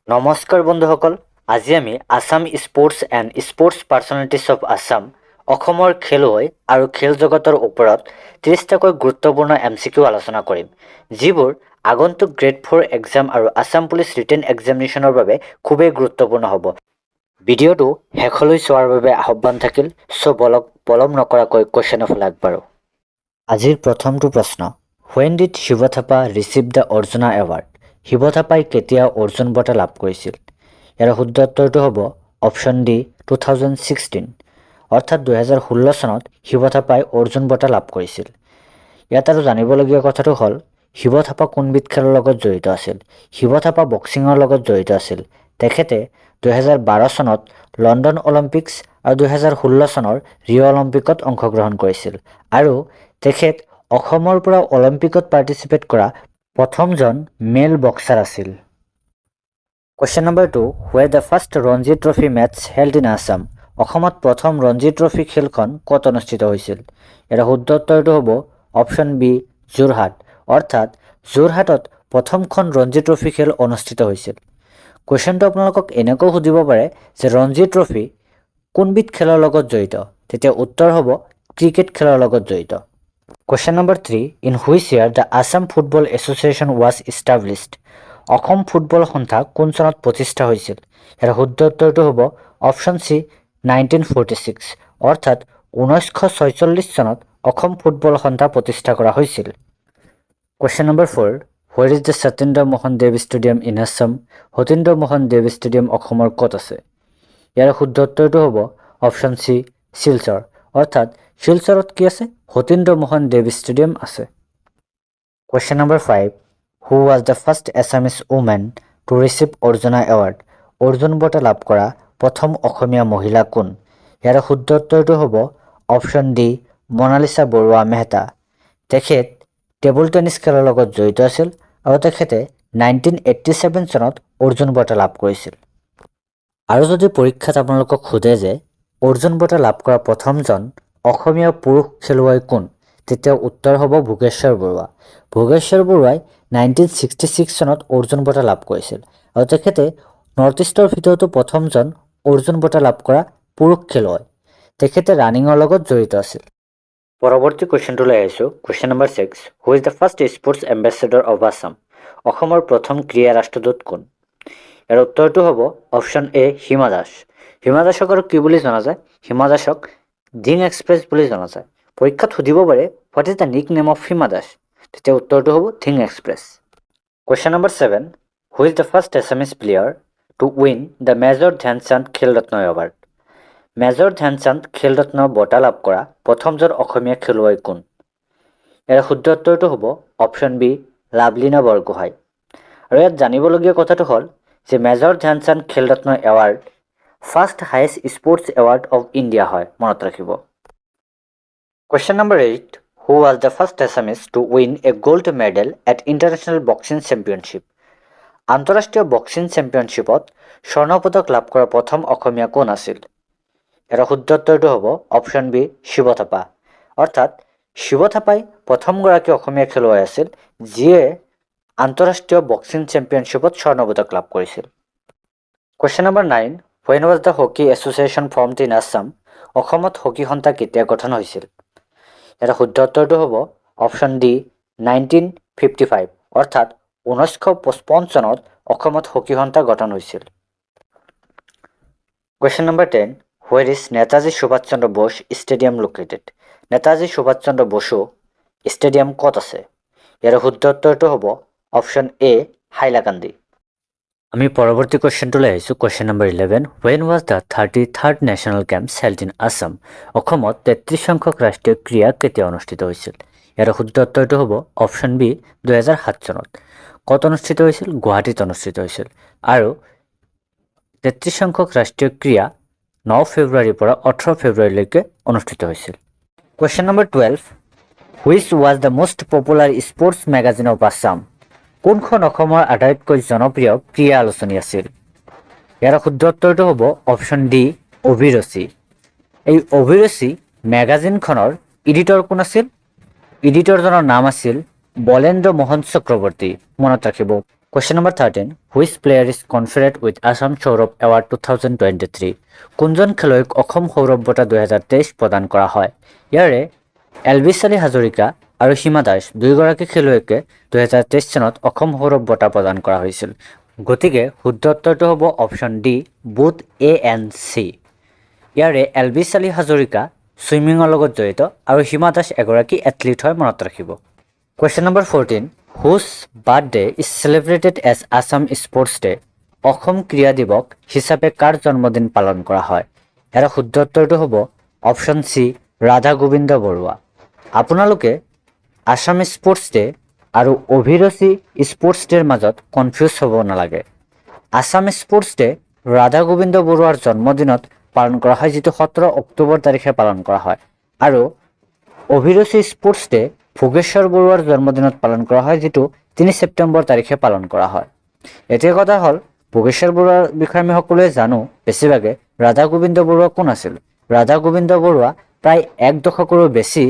নমস্কাৰ বন্ধুসকল, আজি আমি Assam sports and sports personalities of Assam অসমৰ খেলুৱৈ আৰু খেল জগতৰ ওপৰত 30টাকৈ গুৰুত্বপূৰ্ণ MCQ আলোচনা কৰিম, যিবোৰ আগন্তুক গ্ৰেড 4 এক্সাম আৰু আসাম পুলিচ ৰিটেন এক্সামিনেশ্যনৰ বাবে খুবেই গুৰুত্বপূৰ্ণ হ'ব। ভিডিঅ'টো শেষলৈ চোৱাৰ বাবে আহ্বান থাকিল। বলক পলম নকৰাকৈ কোৱেশ্যনলৈ আগবাঢ়ো। আজিৰ প্ৰথমটো প্ৰশ্ন, When did Shiva Thapa receive the Arjuna award? Shiva থাপাই কেতিয়া অৰ্জুন বঁটা লাভ কৰিছিল? ইয়াৰ শুদ্ধ উত্তৰটো হ'ব অপশ্যন ডি 2016, অৰ্থাৎ 2016 চনত শিৱ থাপাই অৰ্জুন বঁটা লাভ কৰিছিল। ইয়াত আৰু জানিবলগীয়া কথাটো হ'ল শিৱ থাপা কোনবিধ খেলৰ লগত জড়িত আছিল? শিৱ থাপা বক্সিঙৰ লগত জড়িত আছিল। তেখেতে 2012 চনত লণ্ডন অলিম্পিক্স আৰু 2016 চনৰ ৰিঅ' অলিম্পিকত অংশগ্ৰহণ কৰিছিল আৰু তেখেত অসমৰ পৰা অলিম্পিকত পাৰ্টিচিপেট কৰা প্ৰথমজন মেল বক্সাৰ আছিল। Question number 2, Where the first Ranji trophy match held in Assam? অসমত প্ৰথম ৰঞ্জী ট্ৰফি খেলখন ক'ত অনুষ্ঠিত হৈছিল? ইয়াৰ শুদ্ধ উত্তৰটো হ'ব অপশ্যন বি যোৰহাট, অৰ্থাৎ যোৰহাটত প্ৰথমখন ৰঞ্জী ট্ৰফি খেল অনুষ্ঠিত হৈছিল। কুৱেশ্যনটো আপোনালোকক এনেকৈ সুধিব পাৰে যে ৰঞ্জী ট্ৰফি কোনবিধ খেলৰ লগত জড়িত? তেতিয়া উত্তৰ হ'ব ক্ৰিকেট খেলৰ লগত জড়িত। Question number 3, In which year the Assam Football Association was established? Assam football সন্থা কোন চনত প্ৰতিষ্ঠা হৈছিল? ইয়াৰ শুদ্ধ উত্তৰটো হ'ব অপশ্যন চি 1946, অৰ্থাৎ 1946 চনত অসম ফুটবল সন্থা প্ৰতিষ্ঠা কৰা হৈছিল। Question number 4, Where is the Satindra Mohan Dev stadium in Assam? Satindra Mohan Dev stadium অসমৰ ক'ত আছে? ইয়াৰ শুদ্ধ উত্তৰটো হ'ব অপশ্যন চি শিলচৰ, অৰ্থাৎ শিলচৰত কি আছে? সতীন্দ্ৰ মোহন দেৱ ষ্টেডিয়াম আছে। Question number 5, Who was the first Assamese woman to receive Arjuna award? Arjun বঁটা লাভ কৰা প্ৰথম অসমীয়া মহিলা কোন? ইয়াৰ শুদ্ধ উত্তৰটো হ'ব অপশ্যন ডি মনালিছা বৰুৱা মেহতা। তেখেত টেবুল টেনিছ খেলৰ লগত জড়িত আছিল আৰু তেখেতে 1987 চনত অৰ্জুন বঁটা লাভ কৰিছিল। আৰু যদি পৰীক্ষাত আপোনালোকক সোধে যে অৰ্জুন বঁটা লাভ কৰা প্ৰথমজন অসমীয়া পুৰুষ খেলুৱৈ কোন? তেতিয়া উত্তৰ হ'ব ভোগেশ্বৰ বৰুৱা। ভোগেশ্বৰ বৰুৱাই 1966 চনত অৰ্জুন বঁটা লাভ কৰিছিল আৰু তেখেতে নৰ্থ ইষ্টৰ ভিতৰতো প্ৰথমজন অৰ্জুন বঁটা লাভ কৰা পুৰুষ খেলুৱৈ। তেখেতে ৰানিঙৰ লগত জড়িত আছিল। পৰৱৰ্তী কুৱেশ্যনটোলৈ আহিছোঁ। Question number 6, Who is the first sports ambassador of Assam? অসমৰ প্ৰথম ক্ৰীড়া ৰাষ্ট্ৰদূত কোন? ইয়াৰ উত্তৰটো হ'ব অপশ্যন এ হিমা দাস। হিমা দাসক আৰু কি বুলি জনা যায়? হিমা দাসক ধিং এক্সপ্ৰেছ বুলি জনা যায়। পৰীক্ষাত সুধিব পাৰে what is the nick name of Hima Das? তেতিয়া উত্তৰটো হ'ব Dhing express. Question number 7, Who is the first Assamese player to win the major Dhyan Chand Khel Ratna award? Major Dhyan Chand Khel ৰত্ন বঁটা লাভ কৰা প্ৰথমজন অসমীয়া খেলুৱৈ কোন? ইয়াৰ শুদ্ধ উত্তৰটো হ'ব অপশ্যন বি লাভলীনা বৰগোহাঁই। আৰু ইয়াত জানিবলগীয়া কথাটো হ'ল যে major Dhyan Chand Khel Ratna award first highest sports award of India হয়, মনত ৰাখিব। Question number 8, Who was the first Assamese to win a gold medal at International Boxing Championship? আন্তঃৰাষ্ট্ৰীয় বক্সিং চেম্পিয়নশ্বিপত স্বৰ্ণ পদক লাভ কৰা প্ৰথম অসমীয়া কোন আছিল? ইয়াৰ শুদ্ধ উত্তৰটো হ'ব অপশ্যন বি শিৱ থাপা, অৰ্থাৎ শিৱ থাপাই প্ৰথমগৰাকী অসমীয়া খেলুৱৈ আছিল যিয়ে আন্তঃৰাষ্ট্ৰীয় বক্সিং চেম্পিয়নশ্বিপত স্বৰ্ণ পদক লাভ কৰিছিল। Question number 9, When was the Hockey Association formed in Assam? অসমত হকী সন্থা কেতিয়া গঠন হৈছিল? ইয়াৰ শুদ্ধ উত্তৰটো হ'ব অপশ্যন ডি 1955, অৰ্থাৎ 1955 চনত অসমত হকী সন্থা গঠন হৈছিল। Question number 10, Where is Netaji Subhash Chandra Bose stadium located? Netaji Subhash Chandra Basu stadium ক'ত আছে? ইয়াৰ শুদ্ধ উত্তৰটো হ'ব অপশ্যন এ হাইলাকান্দি। আমি পৰৱৰ্তী কুৱেশ্যনটোলৈ আহিছোঁ। Question number 11, When was the 33rd national games held in Assam? অসমত 33 সংখ্যক ৰাষ্ট্ৰীয় ক্ৰীড়া কেতিয়া অনুষ্ঠিত হৈছিল? ইয়াৰ শুদ্ধ উত্তৰটো হ'ব অপশ্যন বি 2007 চনত। ক'ত অনুষ্ঠিত হৈছিল? গুৱাহাটীত অনুষ্ঠিত হৈছিল আৰু 33 সংখ্যক ৰাষ্ট্ৰীয় ক্ৰীড়া 9 ফেব্ৰুৱাৰীৰ পৰা 18 ফেব্ৰুৱাৰীলৈকে অনুষ্ঠিত হৈছিল। Question number 12, Which was the most popular sports magazine of Assam? কোনখন অসমৰ আটাইতকৈ জনপ্ৰিয় ক্ৰীড়া আলোচনী আছিল? ইয়াৰ শুদ্ধ উত্তৰটো হ'ব অপশ্যন ডি অভিৰুচি। এই অভিৰুচি মেগাজিনখনৰ এডিটৰ কোন আছিল? এডিটৰজনৰ নাম আছিল বলেন্দ্ৰ মোহন চক্ৰৱৰ্তী, মনত ৰাখিব। Question number 13. Which player is conferred with Assam Saurabh Award 2023? কোনজন খেলুৱৈক অসম সৌৰভ বঁটা 2023 প্ৰদান কৰা হয়? ইয়াৰে এলবি চালি হাজৰিকা আৰু হিমা দাস দুয়োগৰাকী খেলুৱৈকে 2023 চনত অসম সৌৰভ বঁটা প্ৰদান কৰা হৈছিল। গতিকে শুদ্ধ উত্তৰটো হ'ব option D booth A and C. ইয়াৰে এলবি চালি হাজৰিকা ছুইমিঙৰ লগত জড়িত আৰু হিমা দাস এগৰাকী এথলিট হয়, মনত ৰাখিব। Question number 14. Whose birthday is celebrated as Assam Sports Day? Assam ক্ৰীড়া দিৱস হিচাপে কাৰ জন্মদিন পালন কৰা হয়? ইয়াৰ শুদ্ধ উত্তৰটো হ'ব অপশ্যন চি ৰাধা গোবিন্দ বৰুৱা। আপোনালোকে আসাম স্পৰ্টছ ডে আৰু অভিৰুচি স্পৰ্টছ ডেৰ মাজত কনফিউজ হ'ব নালাগে। আসাম স্পৰ্টছ ডে ৰাধা গোবিন্দ বৰুৱাৰ জন্মদিনত পালন কৰা হয়, যিটো 17 অক্টোবৰ তাৰিখে পালন কৰা হয়, আৰু অভিৰুচি স্পৰ্টছ ডে ভোগেশ্বৰ বৰুৱাৰ জন্মদিনত পালন কৰা হয়, যিটো 3 ছেপ্টেম্বৰ তাৰিখে পালন কৰা হয়। এতিয়া কথা হ'ল ভোগেশ্বৰ বৰুৱাৰ বিষয়ে আমি সকলোৱে জানো, বেছিভাগে ৰাধা গোবিন্দ বৰুৱা কোন আছিল? ৰাধা গোবিন্দ বৰুৱা প্ৰায় 1 দশকৰো বেছি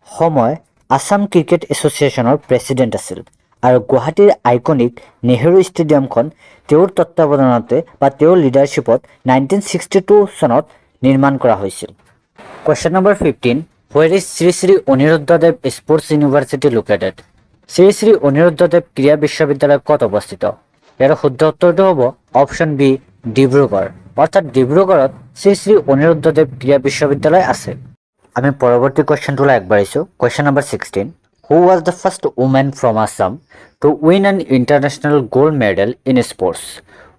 সময় আসাম ক্ৰিকেট এছ'চিয়েশ্যনৰ প্ৰেছিডেণ্ট আছিল, আৰু গুৱাহাটীৰ আইকনিক নেহেৰু ষ্টেডিয়ামখন তেওঁৰ তত্ত্বাৱধানতে বা তেওঁৰ লিডাৰশ্বিপত 1962 চনত নিৰ্মাণ কৰা হৈছিল। Question number 15. Where is Sri Sri Aniruddhadev Sports University located? Sri Sri Aniruddhadev ক্ৰীড়া বিশ্ববিদ্যালয় ক'ত অৱস্থিত? ইয়াৰ শুদ্ধ উত্তৰটো হ'ব অপশ্যন বি ডিব্ৰুগড়। অৰ্থাৎ ডিব্ৰুগড়ত শ্ৰী শ্ৰী অনিৰুদ্ধদেৱ ক্ৰীড়া বিশ্ববিদ্যালয় আছে। আমি পৰৱৰ্তী কুৱেশ্যনটোলৈ আগবাঢ়িছোঁ। Question number 16. Who was the first woman from Assam to win an international gold medal in sports?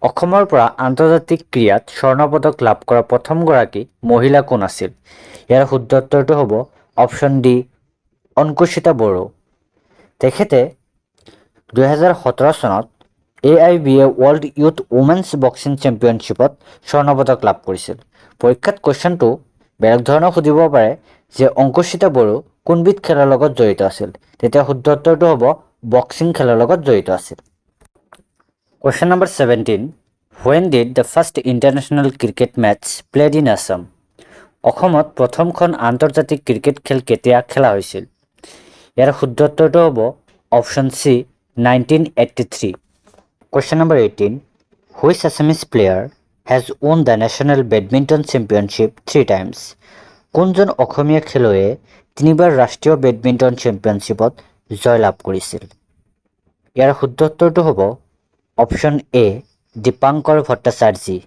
অসমৰ পৰা আন্তৰ্জাতিক ক্ৰীড়াত স্বৰ্ণ পদক লাভ কৰা প্ৰথমগৰাকী মহিলা কোন আছিল? ইয়াৰ শুদ্ধ উত্তৰটো হ'ব অপশ্যন ডি অংকুশিতা বড়ো। তেখেতে 2017 চনত AIBA world youth women's boxing চেম্পিয়নশ্বিপত স্বৰ্ণ পদক লাভ কৰিছিল। পৰীক্ষাত কুৱেশ্যনটো বেলেগ ধৰণৰ সুধিব পাৰে যে অংকুশিতা বড়ো কোনবিধ খেলৰ লগত জড়িত আছিল? তেতিয়া শুদ্ধ উত্তৰটো হ'ব বক্সিং খেলৰ লগত জড়িত আছিল। Question number 17. When did the first international cricket match played in Assam? অসমত প্ৰথমখন আন্তৰ্জাতিক ক্ৰিকেট খেল কেতিয়া খেলা হৈছিল? ইয়াৰ শুদ্ধ উত্তৰটো হ'ব option C 1983। Question number 18. Which Assamese player has won the national badminton championship 3 times? কোনজন অসমীয়া খেলুৱৈয়ে 3বাৰ ৰাষ্ট্ৰীয় বেডমিণ্টন চেম্পিয়নশ্বিপত জয়লাভ কৰিছিল? ইয়াৰ শুদ্ধ উত্তৰটো হ'ব option A Dipankar Bhattacharjee.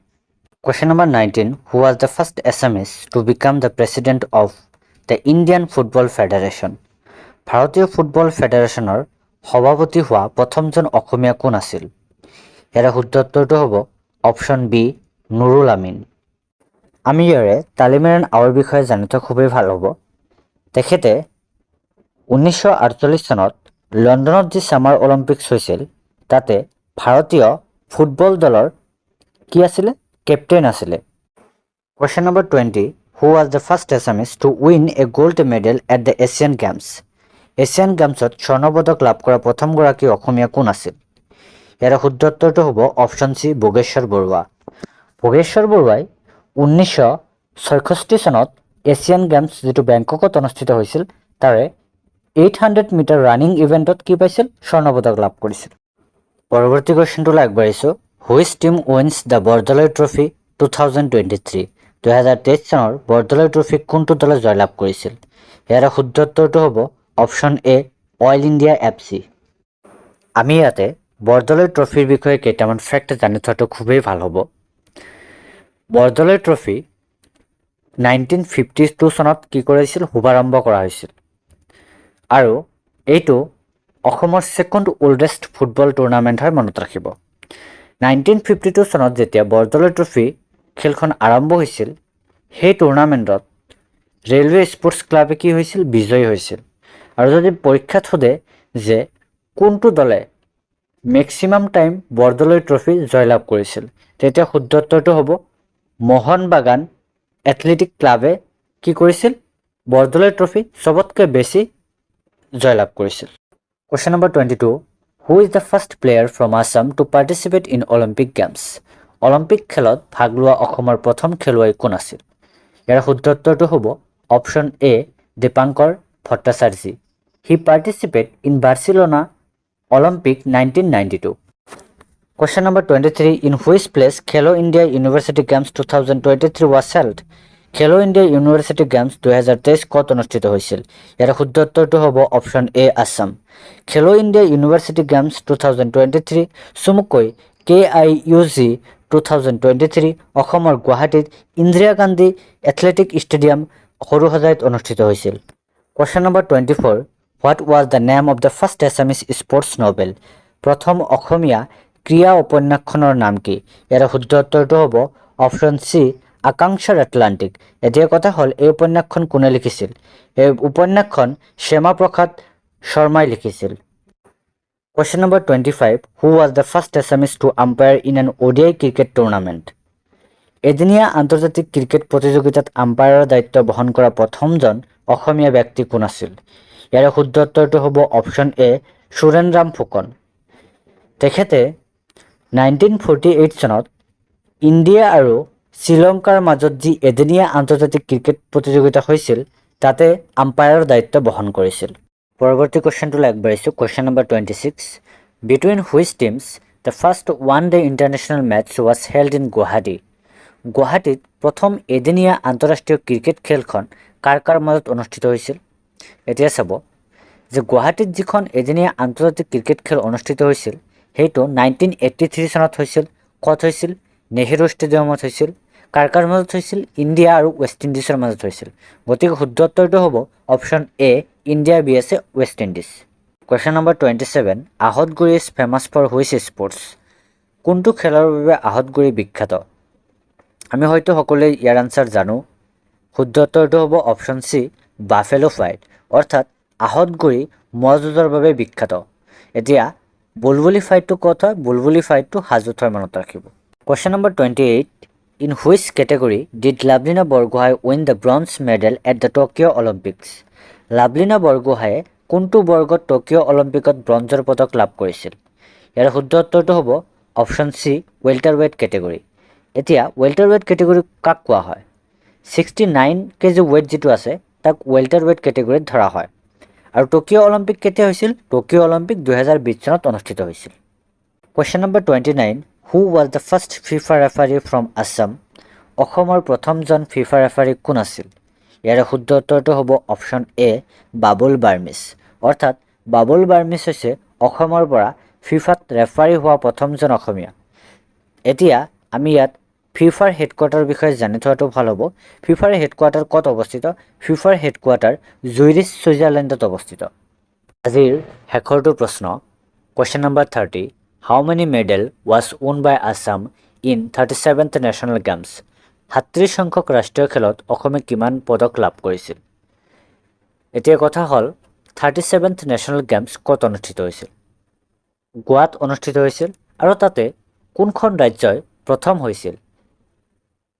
Question number 19. Who was the first Assamese to become the president of the Indian Football Federation? ভাৰতীয় ফুটবল ফেডাৰেশ্যনৰ সভাপতি হোৱা প্ৰথমজন অসমীয়া কোন আছিল? ইয়াৰ শুদ্ধ উত্তৰটো হ'ব অপশ্যন বি নুৰুল আমিন। আমি ইয়াৰে তালিমেৰান আউৰ বিষয়ে জানি থোৱা খুবেই ভাল হ'ব। তেখেতে 1948 চনত লণ্ডনত যি ছামাৰ অলিম্পিক্স হৈছিল, তাতে ভাৰতীয় ফুটবল দলৰ কি আছিলে? কেপ্টেইন আছিলে। Question number 20. Who was the first Assamese to win a gold medal at the Asian Games? Asian গেমছত স্বৰ্ণ পদক লাভ কৰা প্ৰথমগৰাকী অসমীয়া কোন আছিল? ইয়াৰ শুদ্ধ উত্তৰটো হ'ব অপশ্যন চি ভোগেশ্বৰ বৰুৱা। ভোগেশ্বৰ বৰুৱাই 1966 চনত এছিয়ান গেমছ যিটো বেংককত অনুষ্ঠিত হৈছিল, তাৰে 800 মিটাৰ ৰানিং ইভেণ্টত কি পাইছিল? স্বৰ্ণ পদক লাভ কৰিছিল। পৰৱৰ্তী কুৱেশ্যনটোলৈ আগবাঢ়িছোঁ। Which team wins the Bordoloi trophy 2023? 2023 চনৰ বৰদলৈ ট্ৰফি কোনটো দলে জয়লাভ কৰিছিল? ইয়াৰ শুদ্ধ উত্তৰটো হ'ব অপশ্যন এ অইল ইণ্ডিয়া FC। আমি ইয়াতে বৰদলৈ ট্ৰফিৰ বিষয়ে কেইটামান ফেক্ট জানি থোৱাটো খুবেই ভাল হ'ব। বৰদলৈ ট্ৰফি 1952 চনত কি কৰিছিল? শুভাৰম্ভ কৰা হৈছিল, আৰু এইটো অসমৰ ছেকেণ্ড ওল্ডেষ্ট ফুটবল টুৰ্ণামেণ্ট হয়, মনত ৰাখিব। 1952 চনত যেতিয়া বৰদলৈ ট্ৰফি খেলখন আৰম্ভ হৈছিল, সেই টুৰ্ণামেণ্টত ৰেলৱে স্পৰ্টছ ক্লাবে কি হৈছিল? বিজয়ী হৈছিল। আৰু যদি পৰীক্ষাত সোধে যে কোনটো দলে মেক্সিমাম টাইম বৰদলৈ ট্ৰফি জয়লাভ কৰিছিল, তেতিয়া শুদ্ধ উত্তৰটো হ'ব মোহন বাগান এথলেটিক ক্লাবে কি কৰিছিল? বৰদলৈ ট্ৰফি চবতকৈ বেছি জয়লাভ কৰিছিল। Question number 22. Who is the first player from Assam to participate in Olympic Games? Olympic খেলত ভাগ লোৱা অসমৰ প্ৰথম খেলুৱৈ কোন আছিল? ইয়াৰ শুদ্ধ উত্তৰটো হ'ব option A Dipankar Bhattacharjee. He participated in Barcelona Olympic 1992. Question number 23. In which place Khelo India University Games 2023 was held? Khelo India University Games 2023 কত অনুষ্ঠিত হৈছিল? ইয়াৰ শুদ্ধ উত্তৰটো হ'ব অপশ্যন এ আছাম। খেলো ইণ্ডিয়া ইউনিভাৰ্চিটি গেমছ 2023 চমুকৈ KIUG 2023 অসমৰ গুৱাহাটীত ইন্দিৰা গান্ধী এথলেটিক ষ্টেডিয়াম সৰুসজাইত অনুষ্ঠিত হৈছিল। Question number 24. What was the name of the first Assamese sports novel? প্ৰথম অসমীয়া ক্ৰীড়া উপন্যাসখনৰ নাম কি? ইয়াৰ শুদ্ধ উত্তৰটো হ'ব অপশ্যন সি আকাংক্ষাৰ আটলান্টিক। এতিয়া কথা হ'ল এই উপন্যাসখন কোনে লিখিছিল? এই উপন্যাসখন শ্যামাপ্ৰসাদ শৰ্মাই লিখিছিল। Question number 25. Who was the first Assamese to umpire in an ODI cricket tournament? এদিনীয়া আন্তৰ্জাতিক ক্ৰিকেট প্ৰতিযোগিতাত আম্পায়াৰৰ দায়িত্ব বহন কৰা প্ৰথমজন অসমীয়া ব্যক্তি কোন আছিল? ইয়াৰ শুদ্ধ উত্তৰটো হ'ব অপশ্যন এ সুৰেন্দ্ৰাম ফুকন। তেখেতে 1948 চনত ইণ্ডিয়া আৰু শ্ৰীলংকাৰ মাজত যি এদিনীয়া আন্তৰ্জাতিক ক্ৰিকেট প্ৰতিযোগিতা হৈছিল তাতে আম্পায়াৰৰ দায়িত্ব বহন কৰিছিল। পৰৱৰ্তী কুৱেশ্যনটোলৈ আগবাঢ়িছোঁ। Question number 26. Between which teams the first one-day international match was held in Guwahati? গুৱাহাটীত প্ৰথম এদিনীয়া আন্তঃৰাষ্ট্ৰীয় ক্ৰিকেট খেলখন কাৰ কাৰ মাজত অনুষ্ঠিত হৈছিল? এতিয়া চাব যে গুৱাহাটীত যিখন এদিনীয়া আন্তৰ্জাতিক ক্ৰিকেট খেল অনুষ্ঠিত হৈছিল সেইটো 1983 চনত হৈছিল। ক'ত হৈছিল? নেহেৰু ষ্টেডিয়ামত হৈছিল। কাৰ কাৰ মাজত হৈছিল? ইণ্ডিয়া আৰু ৱেষ্ট ইণ্ডিজৰ মাজত হৈছিল। গতিকে শুদ্ধ উত্তৰটো হ'ব option A India vs West Indies. Question number 27. Ahotguri is famous for which sports? কোনটো খেলৰ বাবে আহতগুৰি বিখ্যাত? আমি হয়তো সকলোৱে ইয়াৰ আনচাৰ জানো। শুদ্ধ উত্তৰটো হ'ব অপশ্যন সি বাফেলো ফাইট, অৰ্থাৎ আহতগুৰি ম'হ যুঁজৰ বাবে বিখ্যাত। এতিয়া বুলবুলি ফাইটটো ক'ত হয়? বুলবুলি ফাইটটো হাজোত হয়, মনত ৰাখিব। Question number 28. In which category did Lovlina Borgohain win the bronze medal at the Tokyo Olympics? Lovlina বৰগোহাঁয়ে কোনটো বৰ্গত টকিঅ' অলিম্পিকত ব্ৰঞ্জৰ পদক লাভ কৰিছিল? ইয়াৰ শুদ্ধ উত্তৰটো হ'ব অপশ্যন সি ৱেল্টাৰ ৱেট কেটেগৰী। এতিয়া ৱেল্টাৰ ৱেট কেটেগৰী কাক কোৱা হয়? 69 কেজি ৱেট যিটো আছে তাক ৱেল্টাৰ ৱেট কেটেগৰীত ধৰা হয়। আৰু টকিঅ' অলিম্পিক কেতিয়া হৈছিল? টকিঅ' অলিম্পিক 2020 চনত অনুষ্ঠিত হৈছিল। Question number 29. Who was the first FIFA referee from Assam? অসমৰ প্ৰথমজন ফিফা ৰেফাৰী কোন আছিল? ইয়াৰ শুদ্ধ উত্তৰটো হ'ব অপশ্যন এ বাবুল বাৰ্মিছ, অৰ্থাৎ বাবুল বাৰ্মিছ হৈছে অসমৰ পৰা ফিফাত ৰেফাৰী হোৱা প্ৰথমজন অসমীয়া। এতিয়া আমি ইয়াত ফিফাৰ হেডকোৱাৰ্টাৰ বিষয়ে জানি থোৱাটো ভাল হ'ব। ফিফাৰ হেডকোৱাৰ্টাৰ ক'ত অৱস্থিত? ফিফাৰ হেডকোৱাৰ্টাৰ জুৰিচ ছুইজাৰলেণ্ডত অৱস্থিত। আজিৰ শেষৰটো প্ৰশ্ন। Question number 30. How many medal was won by Assam in 37th National Games? 37 সংখ্যক ৰাষ্ট্ৰীয় খেলত অসমে কিমান পদক লাভ কৰিছিল? এতিয়া কথা হ'ল 37th নেশ্যনেল গেমছ ক'ত অনুষ্ঠিত হৈছিল? গোৱাত অনুষ্ঠিত হৈছিল। আৰু তাতে কোনখন ৰাজ্যই প্ৰথম হৈছিল?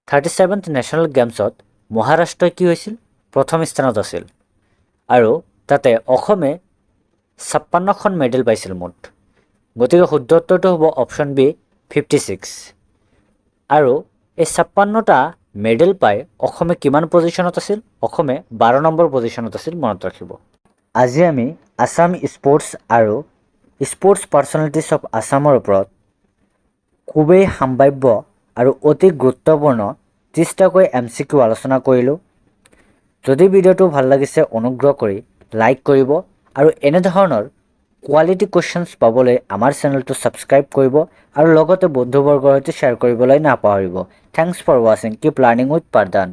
37th নেশ্যনেল গেমছত মহাৰাষ্ট্ৰই কি হৈছিল? প্ৰথম স্থানত আছিল। আৰু তাতে অসমে 56খন মেডেল পাইছিল মুঠ। গতিকে শুদ্ধ উত্তৰটো হ'ব অপশ্যন বি 56। আৰু এই 56টা মেডেল পাই অসমে কিমান পজিশ্যনত আছিল? অসমে 12 নম্বৰ পজিশ্যনত আছিল, মনত ৰাখিব। আজি আমি আছাম স্পৰ্টছ আৰু স্পৰ্টছ পাৰ্চনেলিটিছ অফ আছামৰ ওপৰত খুবেই সাম্ভাব্য আৰু অতি গুৰুত্বপূৰ্ণ 30টাকৈ MCQ আলোচনা কৰিলোঁ। যদি ভিডিঅ'টো ভাল লাগিছে অনুগ্ৰহ কৰি লাইক কৰিব আৰু এনেধৰণৰ কোৱালিটি কুৱেশ্যনছ পাবলৈ আমাৰ চেনেলটো ছাবস্ক্ৰাইব কৰিব আৰু লগতে বন্ধুবৰ্গৰ সৈতে শ্বেয়াৰ কৰিবলৈ নাপাহৰিব। থ্যাংকছ ফৰ ৱাচিং। Keep learning with পাৰদান।